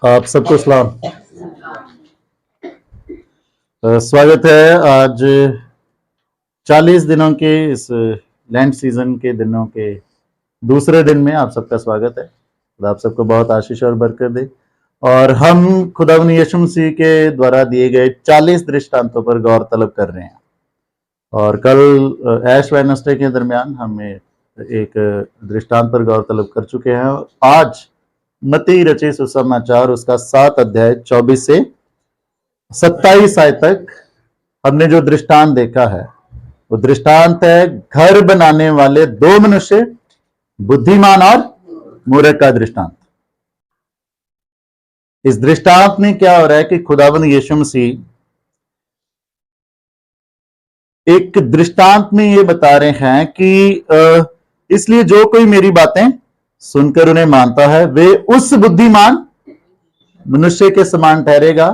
आप सबको सलाम। स्वागत है आज 40 दिनों के इस लैंड सीजन के दिनों के दूसरे दिन में आप सबका स्वागत है। खुदा आप सबको बहुत आशीष और बरकत दे। और हम खुदावंद यीशु मसीह के द्वारा दिए गए 40 दृष्टांतों पर गौर तलब कर रहे हैं। और कल ऐश वेडनेसडे के दरमियान हमें एक दृष्टांत पर गौर तलब कर चुके हैं। आज मत्ती रचित सुसमाचार उसका 7 अध्याय 24 से 27 आय तक हमने जो दृष्टांत देखा है वो दृष्टांत है घर बनाने वाले दो मनुष्य, बुद्धिमान और मूर्ख का दृष्टांत। इस दृष्टांत में क्या हो रहा है कि खुदावंद यीशु मसीह एक दृष्टांत में ये बता रहे हैं कि इसलिए जो कोई मेरी बातें सुनकर उन्हें मानता है वे उस बुद्धिमान मनुष्य के समान ठहरेगा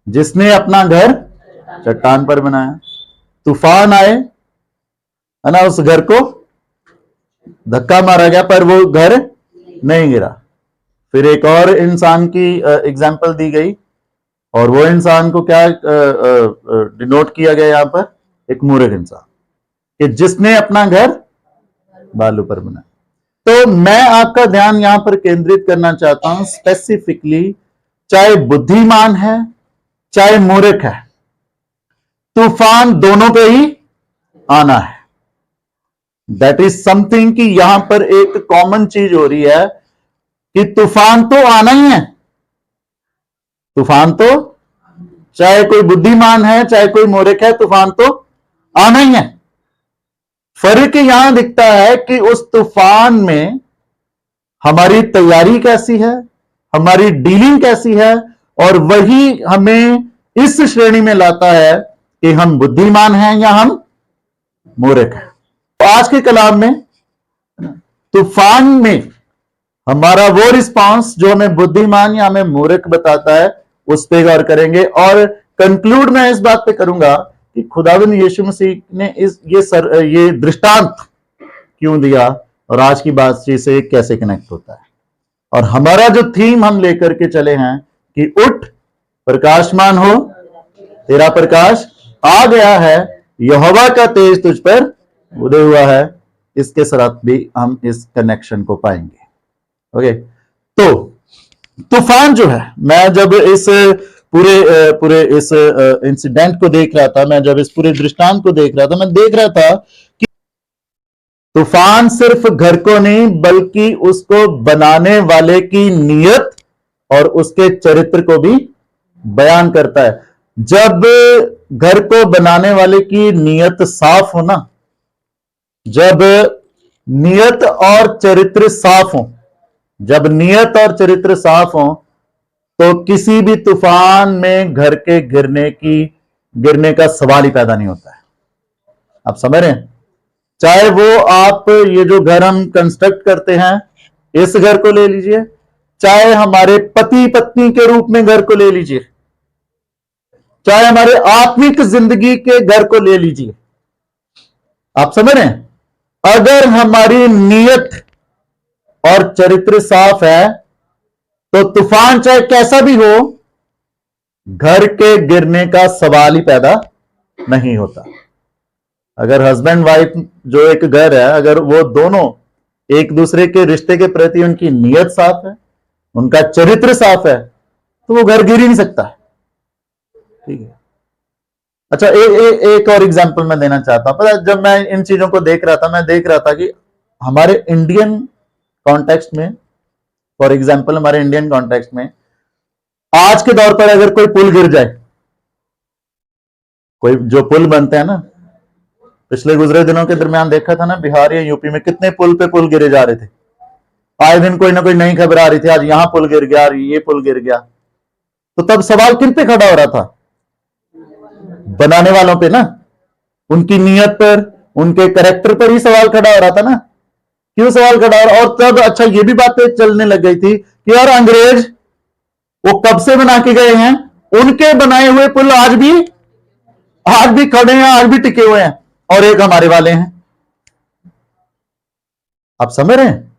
जिसने अपना घर चट्टान पर बनाया। तूफान आए है ना, उस घर को धक्का मारा गया पर वो घर नहीं गिरा। फिर एक और इंसान की एग्जाम्पल दी गई और वो इंसान को क्या डिनोट किया गया यहां पर, एक मूर्ख इंसान कि जिसने अपना घर बालू पर बनाया। तो मैं आपका ध्यान यहां पर केंद्रित करना चाहता हूं स्पेसिफिकली, चाहे बुद्धिमान है चाहे मूर्ख है, तूफान दोनों पे ही आना है। दैट इज समथिंग कि यहां पर एक कॉमन चीज हो रही है कि तूफान तो आना ही है। तूफान तो चाहे कोई बुद्धिमान है चाहे कोई मूर्ख है, तूफान तो आना ही है। फर्क यहां दिखता है कि उस तूफान में हमारी तैयारी कैसी है, हमारी डीलिंग कैसी है, और वही हमें इस श्रेणी में लाता है कि हम बुद्धिमान हैं या हम मूर्ख हैं। तो आज के कलाम में तूफान में हमारा वो रिस्पांस जो हमें बुद्धिमान या हमें मूर्ख बताता है उस पर गौर करेंगे। और कंक्लूड मैं इस बात पे करूंगा कि खुदावंद यीशु मसीह ने ये दृष्टांत क्यों दिया और आज की बातचीत से कैसे कनेक्ट होता है। और हमारा जो थीम हम लेकर के चले हैं कि उठ प्रकाशमान हो, तेरा प्रकाश आ गया है, यहोवा का तेज तुझ पर उदय हुआ है। इसके साथ भी हम इस कनेक्शन को पाएंगे। ओके, तो तूफान जो है, मैं जब इस पूरे इस इंसिडेंट को देख रहा था, मैं जब इस पूरे दृष्टांत को देख रहा था, मैं देख रहा था कि तूफान सिर्फ घर को नहीं बल्कि उसको बनाने वाले की नीयत और उसके चरित्र को भी बयान करता है। जब घर को बनाने वाले की नीयत साफ हो ना, जब नीयत और चरित्र साफ हो, जब नीयत और चरित्र साफ हो तो किसी भी तूफान में घर के गिरने का सवाल ही पैदा नहीं होता है। आप समझ रहे हैं? चाहे वो आप ये जो घर हम कंस्ट्रक्ट करते हैं इस घर को ले लीजिए, चाहे हमारे पति पत्नी के रूप में घर को ले लीजिए, चाहे हमारे आत्मिक जिंदगी के घर को ले लीजिए। आप समझ रहे हैं? अगर हमारी नीयत और चरित्र साफ है तो तूफान चाहे कैसा भी हो, घर के गिरने का सवाल ही पैदा नहीं होता। अगर हस्बैंड वाइफ जो एक घर है, अगर वो दोनों एक दूसरे के रिश्ते के प्रति उनकी नीयत साफ है, उनका चरित्र साफ है, तो वो घर गिर ही नहीं सकता। ठीक है। अच्छा, एक और एग्जांपल मैं देना चाहता हूं। पता, जब मैं इन चीजों को देख रहा था, मैं देख रहा था कि हमारे इंडियन कॉन्टेक्स्ट में, फॉर एग्जाम्पल हमारे इंडियन कॉन्टेक्स्ट में आज के दौर पर अगर कोई पुल गिर जाए, कोई जो पुल बनते हैं ना, पिछले गुजरे दिनों के दरमियान देखा था ना, बिहार या यूपी में कितने पुल पे पुल गिरे जा रहे थे। आए दिन कोई ना कोई नई खबर आ रही थी, आज यहां पुल गिर गया, ये पुल गिर गया। तो तब सवाल किन पे खड़ा हो रहा था? बनाने वालों पे ना, उनकी नीयत पर, उनके कैरेक्टर पर ही सवाल खड़ा हो रहा था ना। क्यों सवाल खड़ा हो रहा? और तब अच्छा ये भी बातें चलने लग गई थी कि यार अंग्रेज वो कब से बना के गए हैं, उनके बनाए हुए पुल आज भी खड़े हैं, आज भी टिके हुए हैं, और एक हमारे वाले हैं। आप समझ रहे हैं?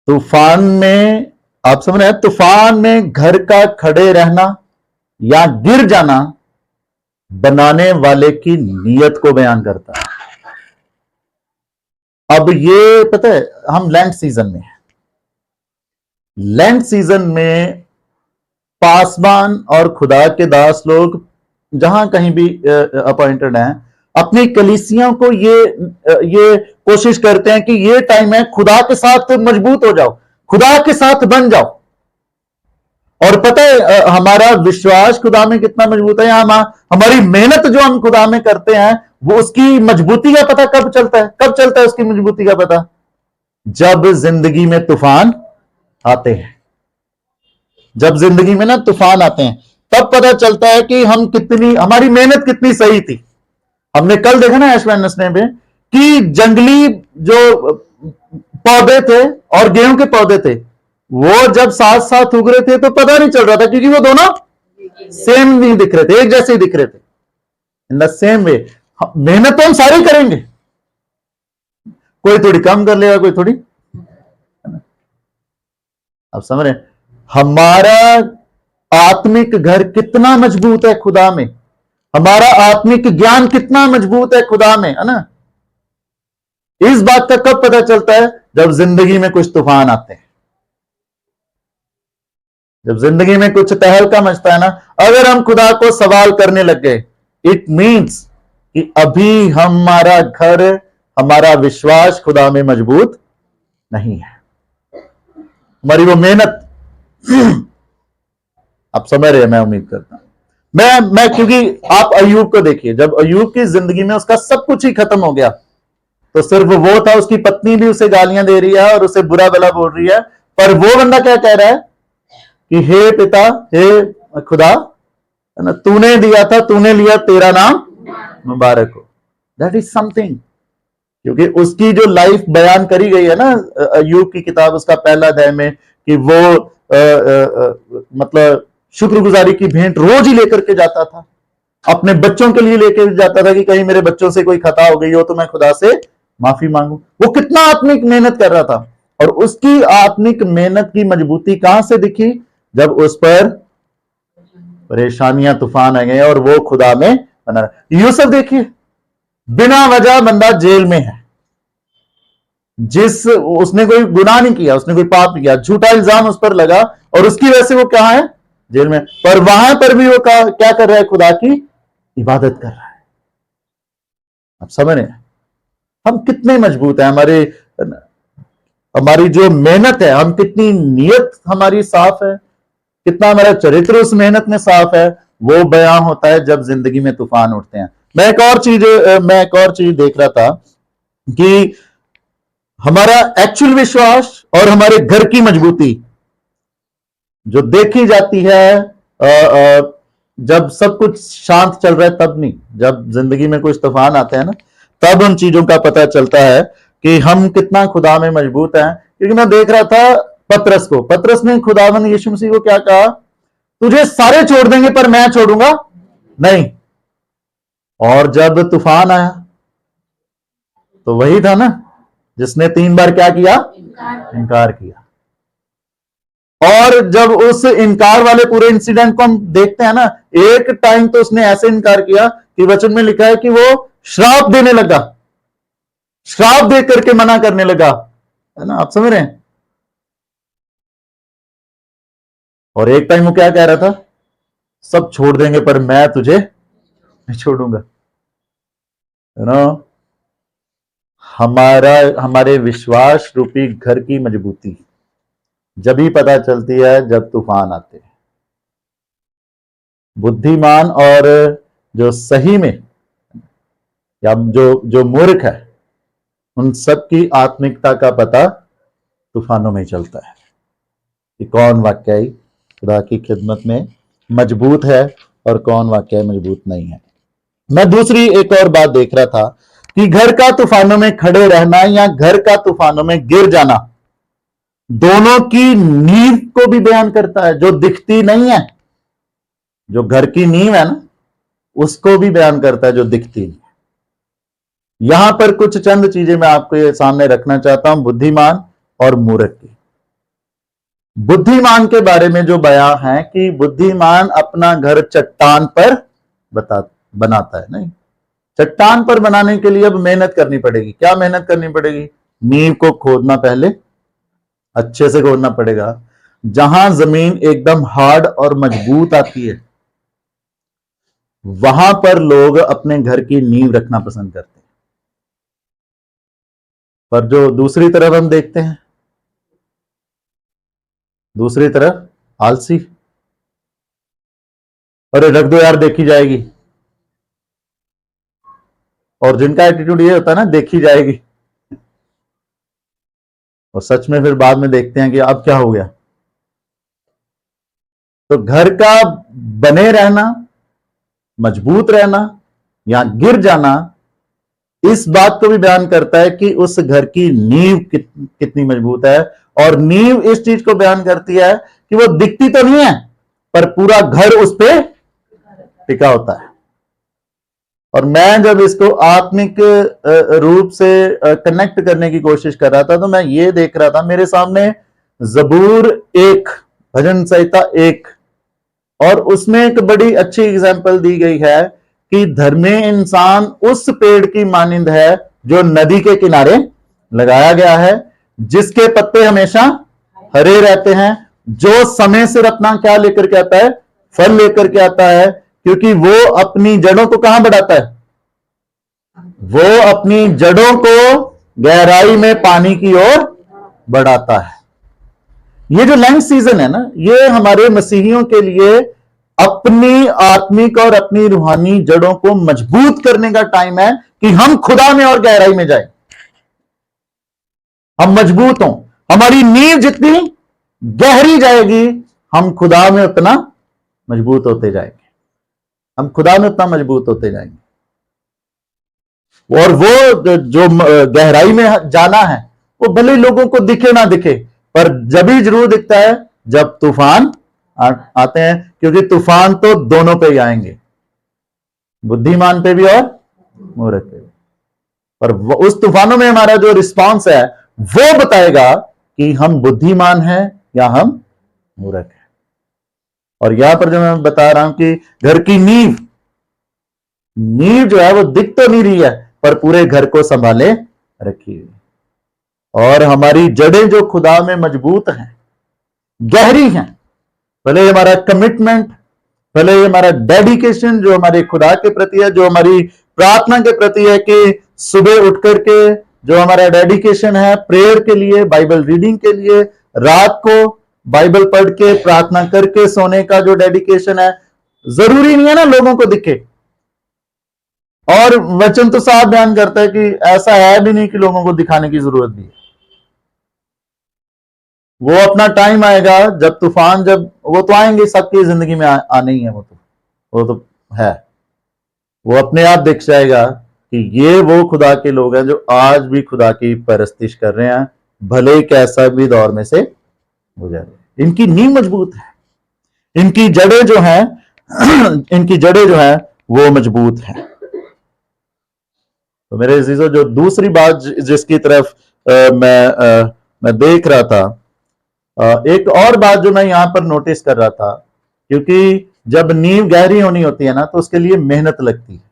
तूफान में आप समझ रहे हैं? तूफान में घर का खड़े रहना या गिर जाना बनाने वाले की नीयत को बयान करता है। अब ये पता है, हम लैंड सीजन में हैं। लैंड सीजन में पासवान और खुदा के दास लोग जहां कहीं भी अपॉइंटेड हैं, अपनी कलीसियों को ये कोशिश करते हैं कि ये टाइम है, खुदा के साथ मजबूत हो जाओ, खुदा के साथ बन जाओ। और पता है हमारा विश्वास खुदा में कितना मजबूत है, या हमारी मेहनत जो हम खुदा में करते हैं, वो उसकी मजबूती का पता कब चलता है? कब चलता है उसकी मजबूती का पता? जब जिंदगी में तूफान आते हैं। जब जिंदगी में ना तूफान आते हैं, तब पता चलता है कि हमारी मेहनत कितनी सही थी। हमने कल देखा ना ऐश वेडनेसडे में कि जंगली जो पौधे थे और गेहूं के पौधे थे, वो जब साथ साथ उग रहे थे तो पता नहीं चल रहा था, क्योंकि वो दोनों सेम नहीं दिख रहे थे, एक जैसे ही दिख रहे थे। इन द सेम वे मेहनत तो हम सारी करेंगे, कोई थोड़ी कम कर लेगा, कोई थोड़ी। आप समझ रहे हैं? हमारा आत्मिक घर कितना मजबूत है खुदा में, हमारा आत्मिक ज्ञान कितना मजबूत है खुदा में, है ना? इस बात का कब पता चलता है? जब जिंदगी में कुछ तूफान आते हैं, जब जिंदगी में कुछ तहलका मचता है ना, अगर हम खुदा को सवाल करने लग गए, इट मीन्स कि अभी हमारा घर, हमारा विश्वास खुदा में मजबूत नहीं है, हमारी वो मेहनत। आप समझ रहे हैं? मैं उम्मीद करता हूं। मैं क्योंकि आप अयूब को देखिए, जब अयूब की जिंदगी में उसका सब कुछ ही खत्म हो गया, तो सिर्फ वो था, उसकी पत्नी भी उसे गालियां दे रही है और उसे बुरा भला बोल रही है, पर वो बंदा क्या कह रहा है कि हे पिता, हे खुदा, है ना, तूने दिया था, तूने लिया, तेरा नाम मुबारक हो। That is something. क्योंकि उसकी जो लाइफ बयान करी गई है ना अय्यूब की किताब, उसका पहला अध्याय में, कि वो मतलब शुक्रगुजारी की भेंट रोज ही लेकर के जाता था, अपने बच्चों के लिए लेकर जाता था कि कहीं मेरे बच्चों से कोई खता हो गई हो तो मैं खुदा से माफी मांगू। वो कितना आत्मिक मेहनत कर रहा था, और उसकी आत्मिक मेहनत की मजबूती कहां से दिखी? जब उस पर परेशानियां, तूफान आ गए और वो खुदा में बना। यूसुफ देखिए, बिना वजह बंदा जेल में है, उसने कोई गुनाह नहीं किया, उसने कोई पाप नहीं किया, झूठा इल्जाम उस पर लगा और उसकी वजह से वो कहां है? जेल में। पर वहां पर भी वो क्या कर रहा है? खुदा की इबादत कर रहा है। आप समझ रहे हैं हम कितने मजबूत हैं? हमारी जो मेहनत है, हम कितनी नीयत हमारी साफ है, कितना हमारा चरित्र उस मेहनत में साफ है, वो बयां होता है जब जिंदगी में तूफान उठते हैं। मैं एक और चीज देख रहा था कि हमारा एक्चुअल विश्वास और हमारे घर की मजबूती जो देखी जाती है जब सब कुछ शांत चल रहा है तब नहीं, जब जिंदगी में कुछ तूफान आते हैं ना, तब उन चीजों का पता चलता है कि हम कितना खुदा में मजबूत हैं। क्योंकि मैं देख रहा था पतरस ने खुदावंद यीशु मसीह को क्या कहा? तुझे सारे छोड़ देंगे पर मैं छोड़ूंगा नहीं। और जब तूफान आया तो वही था ना जिसने 3 बार क्या किया? इनकार किया। और जब उस इनकार वाले पूरे इंसिडेंट को हम देखते हैं ना, एक टाइम तो उसने ऐसे इनकार किया कि वचन में लिखा है कि वो श्राप देने लगा, श्राप दे करके मना करने लगा, है ना? आप समझ रहे हैं? और एक टाइम वो क्या कह रहा था? सब छोड़ देंगे पर मैं तुझे नहीं छोड़ूंगा। यू नो, हमारे विश्वास रूपी घर की मजबूती जब ही पता चलती है जब तूफान आते हैं। बुद्धिमान और जो सही में, या जो मूर्ख है, उन सब की आत्मिकता का पता तूफानों में चलता है कि कौन वाकई खुदा की खिदमत में मजबूत है और कौन वाकई मजबूत नहीं है। मैं दूसरी एक और बात देख रहा था कि घर का तूफानों में खड़े रहना या घर का तूफानों में गिर जाना दोनों की नींव को भी बयान करता है, जो दिखती नहीं है। जो घर की नींव है ना, उसको भी बयान करता है जो दिखती नहीं है। यहां पर कुछ चंद चीजें मैं आपको सामने रखना चाहता हूं, बुद्धिमान और मूर्ख की। बुद्धिमान के बारे में जो बयान है कि बुद्धिमान अपना घर चट्टान पर बनाता है। नहीं, चट्टान पर बनाने के लिए अब मेहनत करनी पड़ेगी। क्या मेहनत करनी पड़ेगी? नींव को खोदना, पहले अच्छे से खोदना पड़ेगा। जहां जमीन एकदम हार्ड और मजबूत आती है वहां पर लोग अपने घर की नींव रखना पसंद करते हैं। पर जो दूसरी तरफ हम देखते हैं, दूसरी तरफ आलसी, अरे रख दो यार देखी जाएगी। और जिनका एटीट्यूड ये होता है ना, देखी जाएगी, और सच में फिर बाद में देखते हैं कि अब क्या हो गया। तो घर का बने रहना, मजबूत रहना या गिर जाना इस बात को भी बयान करता है कि उस घर की नींव कितनी मजबूत है। और नींव इस चीज को बयान करती है कि वो दिखती तो नहीं है पर पूरा घर उस पर टिका होता है। और मैं जब इसको आत्मिक रूप से कनेक्ट करने की कोशिश कर रहा था तो मैं ये देख रहा था, मेरे सामने जबूर 1, भजन संहिता 1, और उसमें एक बड़ी अच्छी एग्जाम्पल दी गई है कि धर्मी इंसान उस पेड़ की मानिंद है जो नदी के किनारे लगाया गया है, जिसके पत्ते हमेशा हरे रहते हैं, जो समय से अपना क्या लेकर के आता है? फल लेकर के आता है, क्योंकि वो अपनी जड़ों को कहां बढ़ाता है? वो अपनी जड़ों को गहराई में पानी की ओर बढ़ाता है। ये जो लैंड सीजन है ना, ये हमारे मसीहियों के लिए अपनी आत्मिक और अपनी रूहानी जड़ों को मजबूत करने का टाइम है कि हम खुदा में और गहराई में जाएं, हम मजबूत हों। हमारी नींव जितनी गहरी जाएगी, हम खुदा में उतना मजबूत होते जाएंगे, हम खुदा में उतना मजबूत होते जाएंगे। और वो जो गहराई में जाना है वो भले लोगों को दिखे ना दिखे, पर जब ही जरूर दिखता है जब तूफान आते हैं, क्योंकि तूफान तो दोनों पे ही आएंगे, बुद्धिमान पे भी और मूर्ख पे भी। पर उस तूफानों में हमारा जो रिस्पांस है वो बताएगा कि हम बुद्धिमान हैं या हम मूर्ख हैं। और यहां पर जो मैं बता रहा हूं कि घर की नींव जो है वो दिख तो नहीं रही है पर पूरे घर को संभाले रखी हुई, और हमारी जड़ें जो खुदा में मजबूत हैं, गहरी हैं, भले हमारा कमिटमेंट, भले हमारा डेडिकेशन जो हमारे खुदा के प्रति है, जो हमारी प्रार्थना के प्रति है कि सुबह उठ करके जो हमारा डेडिकेशन है प्रेयर के लिए, बाइबल रीडिंग के लिए, रात को बाइबल पढ़ के प्रार्थना करके सोने का जो डेडिकेशन है, जरूरी नहीं है ना लोगों को दिखे। और वचन तो साफ बयान करता है कि ऐसा है भी नहीं कि लोगों को दिखाने की जरूरत भी है। वो अपना टाइम आएगा जब तूफान, जब वो तो आएंगे, सबकी जिंदगी में आने ही है, वो तो है, वो अपने आप दिख जाएगा कि ये वो खुदा के लोग हैं जो आज भी खुदा की परस्तिश कर रहे हैं, भले कैसा भी दौर में से गुजर। इनकी नींव मजबूत है, इनकी जड़ें जो हैं इनकी जड़ें जो हैं वो मजबूत है। तो मेरे अजीजों, जो दूसरी बात जिसकी तरफ मैं देख रहा था, एक और बात जो मैं यहां पर नोटिस कर रहा था, क्योंकि जब नींव गहरी होनी होती है ना तो उसके लिए मेहनत लगती है,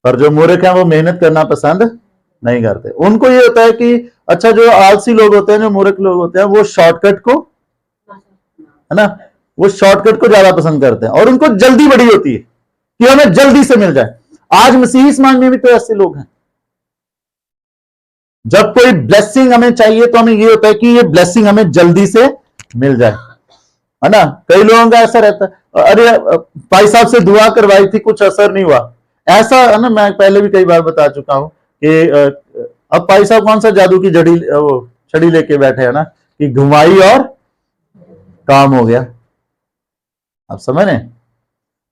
पर जो मूर्ख हैं वो मेहनत करना पसंद नहीं करते। उनको ये होता है कि अच्छा, जो आलसी लोग होते हैं, जो मूर्ख लोग होते हैं, वो शॉर्टकट को, है ना, वो शॉर्टकट को ज्यादा पसंद करते हैं और उनको जल्दी बड़ी होती है कि हमें जल्दी से मिल जाए। आज मसीही समाज में भी तो ऐसे लोग हैं, जब कोई ब्लेसिंग हमें चाहिए तो हमें ये होता है कि ये ब्लेसिंग हमें जल्दी से मिल जाए, है ना। कई लोगों का ऐसा रहता है, अरे भाई साहब से दुआ करवाई थी, कुछ असर नहीं हुआ, ऐसा है ना। मैं पहले भी कई बार बता चुका हूं कि अब भाई साहब कौन सा जादू की जड़ी वो छड़ी लेके बैठे हैं ना कि घुमाई और काम हो गया, आप समझ रहे।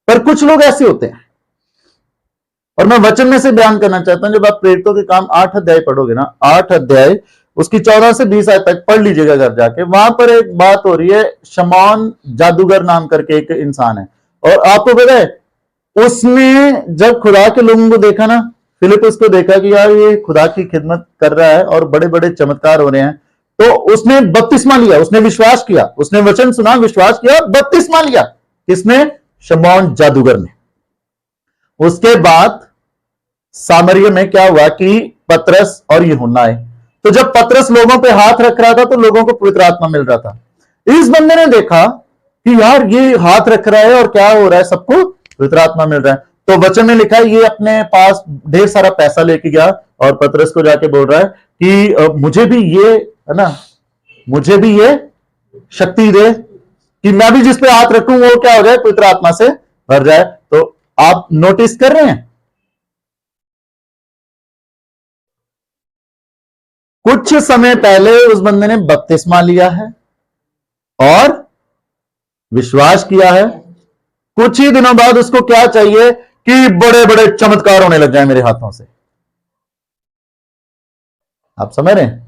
पर कुछ लोग ऐसे होते हैं, और मैं वचन में से बयान करना चाहता हूं, जब आप प्रेरितों के काम 8 अध्याय पढ़ोगे ना, 8 अध्याय उसकी 14 से 20 आयत तक पढ़ लीजिएगा घर जाके, वहां पर एक बात हो रही है। शमौन जादूगर नाम करके एक इंसान है, और आपको पता है उसने जब खुदा के लोगों को देखा ना, फिलिपुस को देखा कि यार ये खुदा की खिदमत कर रहा है और बड़े बड़े चमत्कार हो रहे हैं, तो उसने बपतिस्मा लिया, उसने विश्वास किया, उसने वचन सुना, विश्वास किया, बपतिस्मा लिया। किसने? शमौन जादूगर ने। उसके बाद सामरिया में क्या हुआ कि पतरस और यूहन्ना आए। तो जब पतरस लोगों पे हाथ रख रहा था तो लोगों को पवित्र आत्मा मिल रहा था। इस बंदे ने देखा कि यार ये हाथ रख रहा है और क्या हो रहा है, सबको पवित्र आत्मा मिल रहा है। तो वचन में लिखा है ये अपने पास ढेर सारा पैसा लेके गया और पतरस को जाके बोल रहा है कि मुझे भी ये है ना, मुझे भी ये शक्ति दे कि मैं भी जिस पे हाथ रखूं वो क्या हो जाए, पवित्र आत्मा से भर जाए। तो आप नोटिस कर रहे हैं, कुछ समय पहले उस बंदे ने बपतिस्मा लिया है और विश्वास किया है। कुछ ही दिनों बाद उसको क्या चाहिए कि बड़े बड़े चमत्कार होने लग जाए मेरे हाथों से। आप समझ रहे हैं?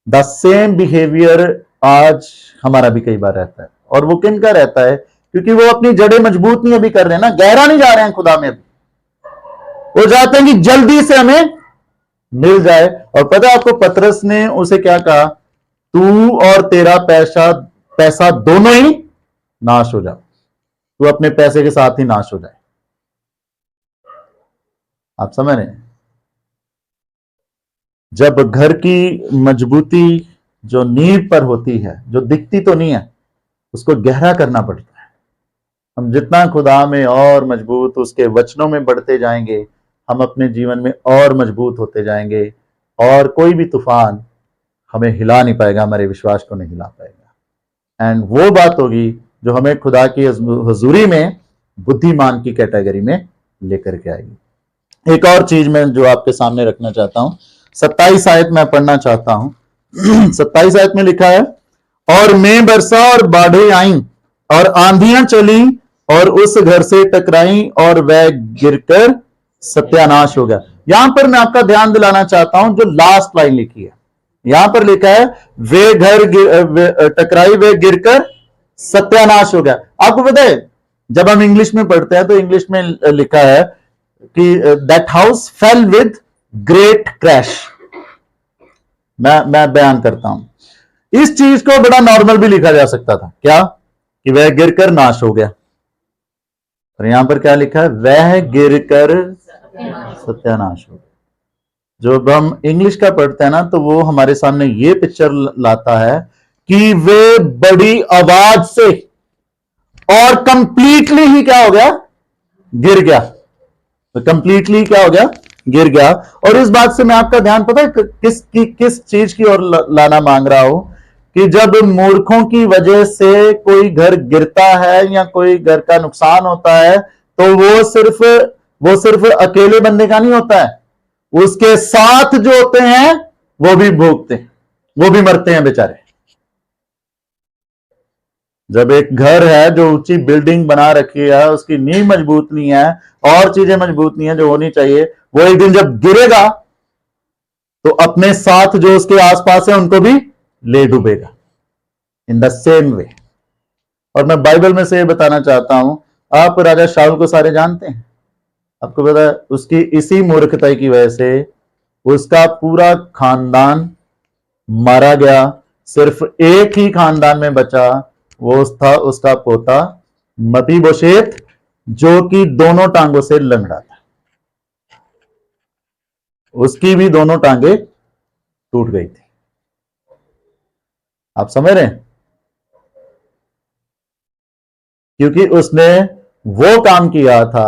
द सेम बिहेवियर आज हमारा भी कई बार रहता है। और वो किन का रहता है? क्योंकि वो अपनी जड़ें मजबूत नहीं अभी कर रहे हैं ना, गहरा नहीं जा रहे हैं खुदा में अभी। वो चाहते हैं कि जल्दी से हमें मिल जाए। और पता है आपको पतरस ने उसे क्या कहा? तू और तेरा पैसा पैसा दोनों ही नाश हो जाओ, तू अपने पैसे के साथ ही नाश हो जाए। आप समझ रहे हैं? जब घर की मजबूती जो नींव पर होती है, जो दिखती तो नहीं है, उसको गहरा करना पड़ता है। हम जितना खुदा में और मजबूत उसके वचनों में बढ़ते जाएंगे, हम अपने जीवन में और मजबूत होते जाएंगे और कोई भी तूफान हमें हिला नहीं पाएगा, हमारे विश्वास को नहीं हिला पाएगा। एंड वो बात होगी जो हमें खुदा की हुजूरी में बुद्धिमान की कैटेगरी में लेकर के आएगी। एक और चीज मैं जो आपके सामने रखना चाहता हूं, 27 आयत में पढ़ना चाहता हूं। 27 आयत में लिखा है, और मैं बरसा और बाढ़ें आई और आंधियां चली और उस घर से टकराई और वह गिरकर सत्यानाश हो गया। यहां पर मैं आपका ध्यान दिलाना चाहता हूं, जो लास्ट लाइन लिखी है, यहां पर लिखा है वे घर टकराई, वे गिरकर सत्यानाश हो गया। आपको पता है जब हम इंग्लिश में पढ़ते हैं तो इंग्लिश में लिखा है कि that house fail with great crash. मैं बयान करता हूं, इस चीज को बड़ा नॉर्मल भी लिखा जा सकता था, क्या? कि वह गिरकर नाश हो गया। और यहां पर क्या लिखा है? वह गिरकर सत्यानाश हो गया। जब हम इंग्लिश का पढ़ते हैं ना तो वो हमारे सामने ये पिक्चर लाता है कि वे बड़ी आवाज से और कंप्लीटली ही क्या हो गया? गिर गया। तो कंप्लीटली क्या हो गया? गिर गया। और इस बात से मैं आपका ध्यान पता है किस चीज की ओर लाना मांग रहा हूं कि जब मूर्खों की वजह से कोई घर गिरता है या कोई घर का नुकसान होता है तो वो सिर्फ अकेले बंदे का नहीं होता है, उसके साथ जो होते हैं वो भी भोगते हैं, वो भी मरते हैं बेचारे। जब एक घर है जो ऊंची बिल्डिंग बना रखी है, उसकी नींव मजबूत नहीं है और चीजें मजबूत नहीं है जो होनी चाहिए, वो एक दिन जब गिरेगा तो अपने साथ जो उसके आसपास है उनको भी ले डूबेगा। In the same way. और मैं बाइबल में से ये बताना चाहता हूं, आप राजा शाऊल को सारे जानते हैं। आपको पता है उसकी इसी मूर्खता की वजह से उसका पूरा खानदान मारा गया। सिर्फ एक ही खानदान में बचा, वो था उसका पोता मपीबोशेत, जो कि दोनों टांगों से लंगड़ा था। उसकी भी दोनों टांगे टूट गई थी। आप समझ रहे हैं? क्योंकि उसने वो काम किया था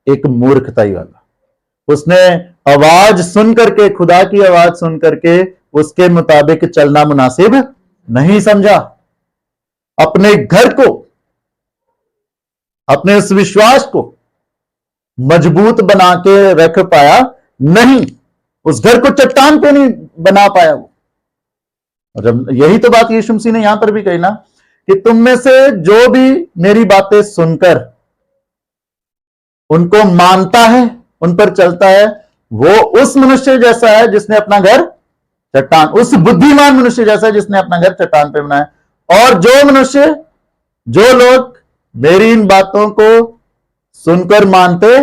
एक मूर्खताई वाला। उसने आवाज सुन करके, खुदा की आवाज सुन करके उसके मुताबिक चलना मुनासिब नहीं समझा। अपने घर को, अपने उस विश्वास को मजबूत बना के रख पाया नहीं, उस घर को चट्टान पे नहीं बना पाया वो। और जब यही तो बात यीशु मसीह ने यहां पर भी कही ना कि तुम में से जो भी मेरी बातें सुनकर उनको मानता है, उन पर चलता है, वो उस मनुष्य जैसा है जिसने अपना घर चट्टान, उस बुद्धिमान मनुष्य जैसा है जिसने अपना घर चट्टान पे बनाया। और जो मनुष्य, जो लोग मेरी इन बातों को सुनकर मानते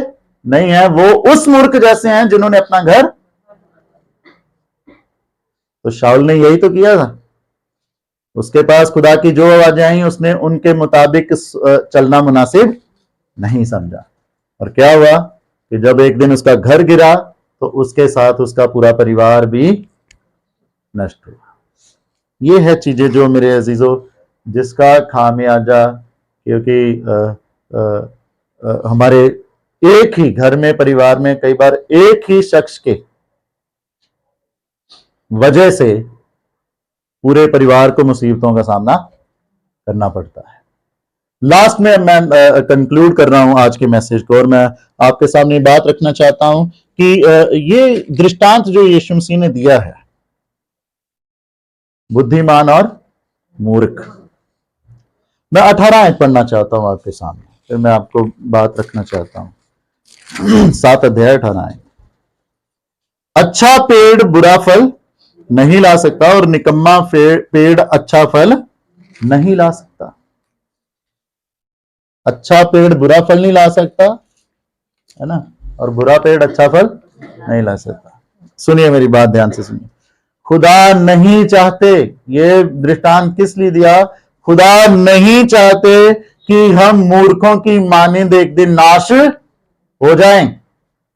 नहीं है, वो उस मूर्ख जैसे हैं जिन्होंने अपना घर तो शाऊल ने यही तो किया था। उसके पास खुदा की जो आवाजें आई उसने उनके मुताबिक चलना मुनासिब नहीं समझा, और क्या हुआ कि जब एक दिन उसका घर गिरा तो उसके साथ उसका पूरा परिवार भी नष्ट हुआ। ये है चीजें जो मेरे अजीजों जिसका खामियाजा, क्योंकि हमारे एक ही घर में परिवार में कई बार एक ही शख्स के वजह से पूरे परिवार को मुसीबतों का सामना करना पड़ता है। लास्ट में मैं कंक्लूड कर रहा हूं आज के मैसेज को, और मैं आपके सामने बात रखना चाहता हूं कि ये दृष्टांत जो यीशु मसीह ने दिया है, बुद्धिमान और मूर्ख, मैं 18 आयत पढ़ना चाहता हूं आपके सामने, फिर मैं आपको बात रखना चाहता हूं। 7 अध्याय 18 आयत। अच्छा पेड़ बुरा फल नहीं ला सकता और निकम्मा पेड़ अच्छा फल नहीं ला सकता। अच्छा पेड़ बुरा फल नहीं ला सकता, है ना, और बुरा पेड़ अच्छा फल नहीं ला सकता। सुनिए मेरी बात ध्यान से सुनिए। खुदा नहीं चाहते, ये दृष्टांत किस लिए दिया? खुदा नहीं चाहते कि हम मूर्खों की मानिंद एक दिन नाश हो जाएं।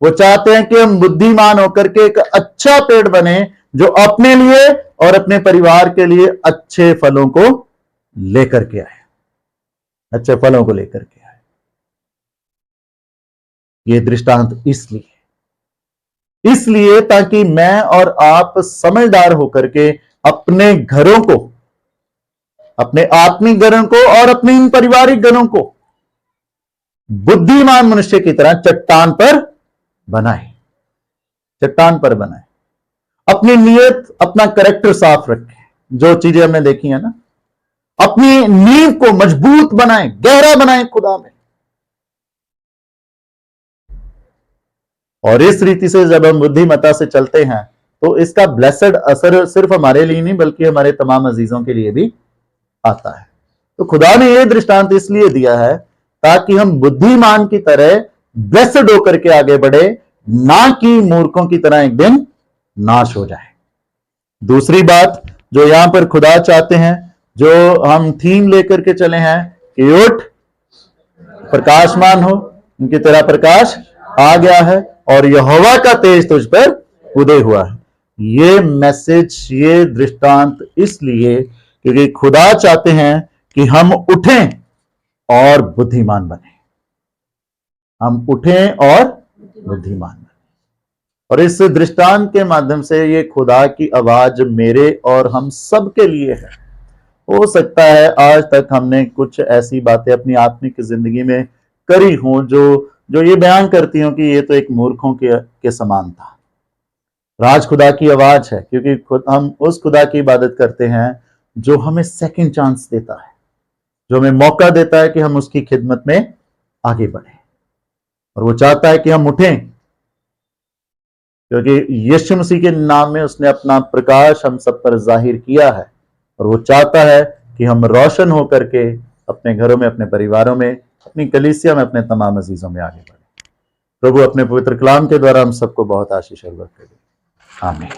वो चाहते हैं कि हम बुद्धिमान होकर के एक अच्छा पेड़ बने जो अपने लिए और अपने परिवार के लिए अच्छे फलों को लेकर के आए, अच्छे फलों को लेकर के आए। ये दृष्टांत इसलिए ताकि मैं और आप समझदार होकर के अपने घरों को, अपने आत्मिक घरों को और अपने इन पारिवारिक घरों को बुद्धिमान मनुष्य की तरह चट्टान पर बनाए, चट्टान पर बनाए। अपनी नीयत, अपना कैरेक्टर साफ रखें, जो चीजें हमने देखी है ना, अपनी नींव को मजबूत बनाएं, गहरा बनाएं खुदा में। और इस रीति से जब हम बुद्धिमत्ता से चलते हैं तो इसका ब्लेसड असर सिर्फ हमारे लिए नहीं बल्कि हमारे तमाम अजीजों के लिए भी आता है। तो खुदा ने यह दृष्टांत इसलिए दिया है ताकि हम बुद्धिमान की तरह ब्लेसड होकर के आगे बढ़े, ना कि मूर्खों की तरह एक दिन नाश हो जाए। दूसरी बात जो यहां पर खुदा चाहते हैं, जो हम थीम लेकर के चले हैं कि उठ प्रकाशमान हो, उनकी तरह प्रकाश आ गया है और यहोवा का तेज तुझ पर उदय हुआ है। ये मैसेज, ये दृष्टांत इसलिए क्योंकि खुदा चाहते हैं कि हम उठें और बुद्धिमान बने, हम उठें और बुद्धिमान बने। और इस दृष्टांत के माध्यम से ये खुदा की आवाज मेरे और हम सब के लिए है। हो सकता है आज तक हमने कुछ ऐसी बातें अपनी आत्मिक जिंदगी में करी हों जो ये बयान करती हूं कि ये तो एक मूर्खों के समान था। राज खुदा की आवाज है क्योंकि हम उस खुदा की इबादत करते हैं जो हमें सेकंड चांस देता है, जो हमें मौका देता है कि हम उसकी खिदमत में आगे बढ़े। और वो चाहता है कि हम उठें क्योंकि यीशु मसीह के नाम में उसने अपना प्रकाश हम सब पर जाहिर किया है, और वो चाहता है कि हम रोशन होकर के अपने घरों में, अपने परिवारों में, अपनी कलीसिया में, अपने तमाम अजीजों में आगे बढ़े। प्रभु अपने पवित्र कलाम के द्वारा हम सबको बहुत आशीष और बरकत दे। आमीन।